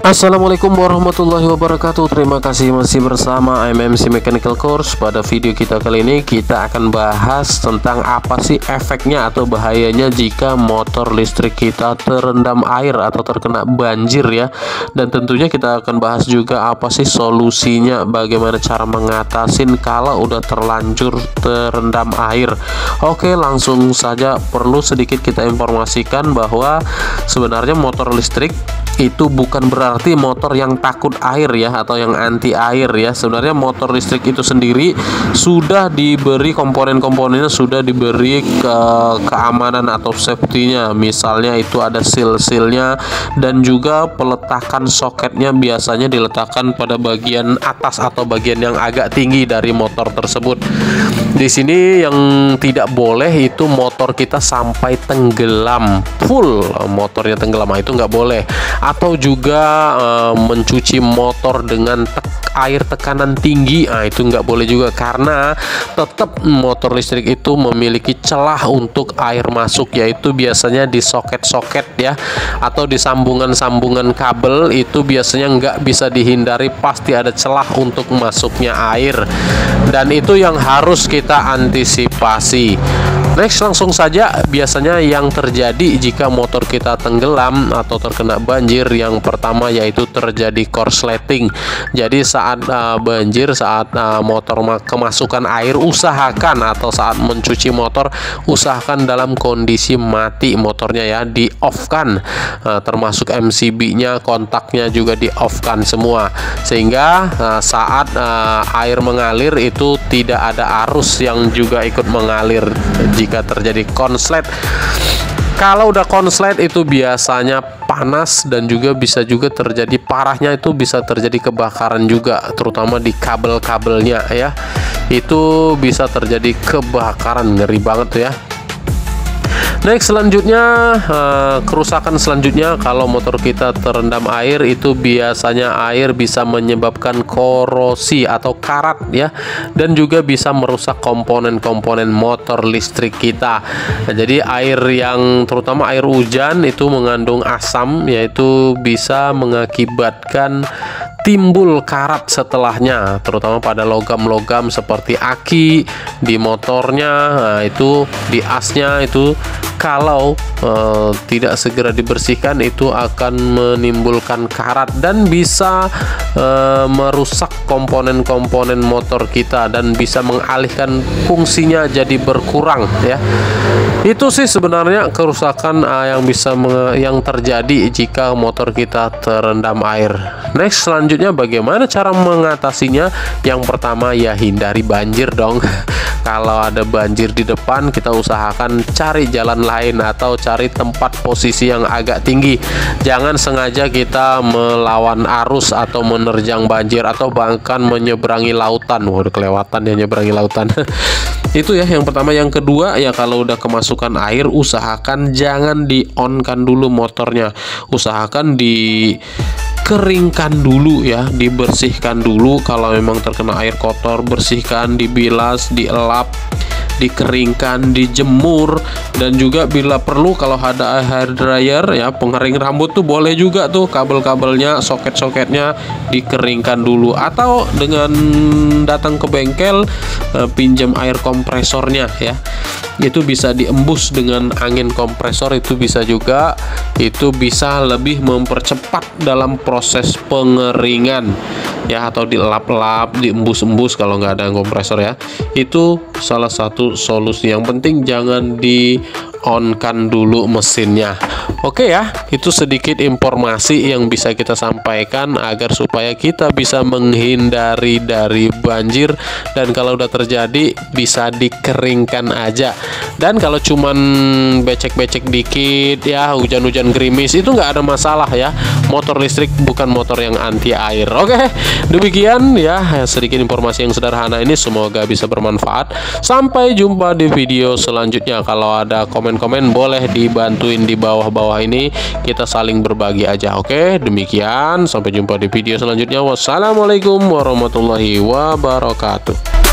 Assalamualaikum warahmatullahi wabarakatuh. Terima kasih masih bersama MMC Mechanical Course. Pada video kita kali ini kita akan bahas tentang apa sih efeknya atau bahayanya jika motor listrik kita terendam air atau terkena banjir ya. Dan tentunya kita akan bahas juga apa sih solusinya, bagaimana cara mengatasin kalau udah terlanjur terendam air. Oke, langsung saja. Perlu sedikit kita informasikan bahwa sebenarnya motor listrik itu bukan berarti motor yang takut air ya, atau yang anti air ya. Sebenarnya motor listrik itu sendiri sudah diberi komponen-komponennya, sudah diberi keamanan atau safety-nya. Misalnya itu ada seal-sealnya, dan juga peletakan soketnya biasanya diletakkan pada bagian atas atau bagian yang agak tinggi dari motor tersebut. Di sini yang tidak boleh itu motor kita sampai tenggelam full, motornya tenggelam itu nggak boleh. Atau juga mencuci motor dengan air tekanan tinggi, itu nggak boleh juga, karena tetap motor listrik itu memiliki celah untuk air masuk, yaitu biasanya di soket-soket ya, atau di sambungan-sambungan kabel. Itu biasanya nggak bisa dihindari, pasti ada celah untuk masuknya air, dan itu yang harus kita antisipasi. Next, langsung saja. Biasanya yang terjadi jika motor kita tenggelam atau terkena banjir, yang pertama yaitu terjadi korsleting. Jadi saat banjir, saat motor kemasukan air, usahakan atau saat mencuci motor, usahakan dalam kondisi mati motornya ya, di off kan, termasuk MCB-nya, kontaknya juga di off kan semua, sehingga saat air mengalir itu tidak ada arus yang juga ikut mengalir. Jika terjadi konslet, kalau udah konslet itu biasanya panas, dan juga bisa juga terjadi, parahnya itu bisa terjadi kebakaran juga, terutama di kabel-kabelnya ya. Itu bisa terjadi kebakaran, ngeri banget tuh ya. Next, selanjutnya kerusakan selanjutnya kalau motor kita terendam air, itu biasanya air bisa menyebabkan korosi atau karat ya, dan juga bisa merusak komponen-komponen motor listrik kita. Nah, jadi air yang terutama air hujan itu mengandung asam, yaitu bisa mengakibatkan timbul karat setelahnya, terutama pada logam-logam seperti aki di motornya. Nah, itu di asnya itu kalau tidak segera dibersihkan itu akan menimbulkan karat dan bisa merusak komponen-komponen motor kita dan bisa mengalihkan fungsinya jadi berkurang ya. Itu sih sebenarnya kerusakan yang terjadi jika motor kita terendam air. Next, selanjutnya bagaimana cara mengatasinya? Yang pertama ya, hindari banjir dong. Kalau ada banjir di depan, kita usahakan cari jalan lain atau cari tempat posisi yang agak tinggi. Jangan sengaja kita melawan arus atau menerjang banjir atau bahkan menyeberangi lautan. Waduh, kelewatan ya nyeberangi lautan. Itu ya yang pertama. Yang kedua ya, kalau udah kemasukan air, usahakan jangan di-on-kan dulu motornya. Usahakan dikeringkan dulu ya, dibersihkan dulu. Kalau memang terkena air kotor, bersihkan, dibilas, dielap, dikeringkan, dijemur, dan juga bila perlu kalau ada hair dryer ya, pengering rambut tuh boleh juga tuh, kabel-kabelnya, soket-soketnya dikeringkan dulu, atau dengan datang ke bengkel pinjam air kompresornya ya. Itu bisa diembus dengan angin kompresor, itu bisa juga, itu bisa lebih mempercepat dalam proses pengeringan ya, atau dilap-lap, diembus-embus kalau nggak ada kompresor ya. Itu salah satu solusi. Yang penting jangan di-on-kan dulu mesinnya. Oke ya, itu sedikit informasi yang bisa kita sampaikan agar supaya kita bisa menghindari dari banjir, dan kalau udah terjadi bisa dikeringkan aja. Dan kalau cuman becek-becek dikit ya, hujan-hujan gerimis, itu nggak ada masalah ya. Motor listrik bukan motor yang anti air. Oke, demikian ya sedikit informasi yang sederhana ini, semoga bisa bermanfaat. Sampai jumpa di video selanjutnya. Kalau ada komen-komen boleh dibantuin di bawah-bawah ini, kita saling berbagi aja. Oke, demikian, sampai jumpa di video selanjutnya. Wassalamualaikum warahmatullahi wabarakatuh.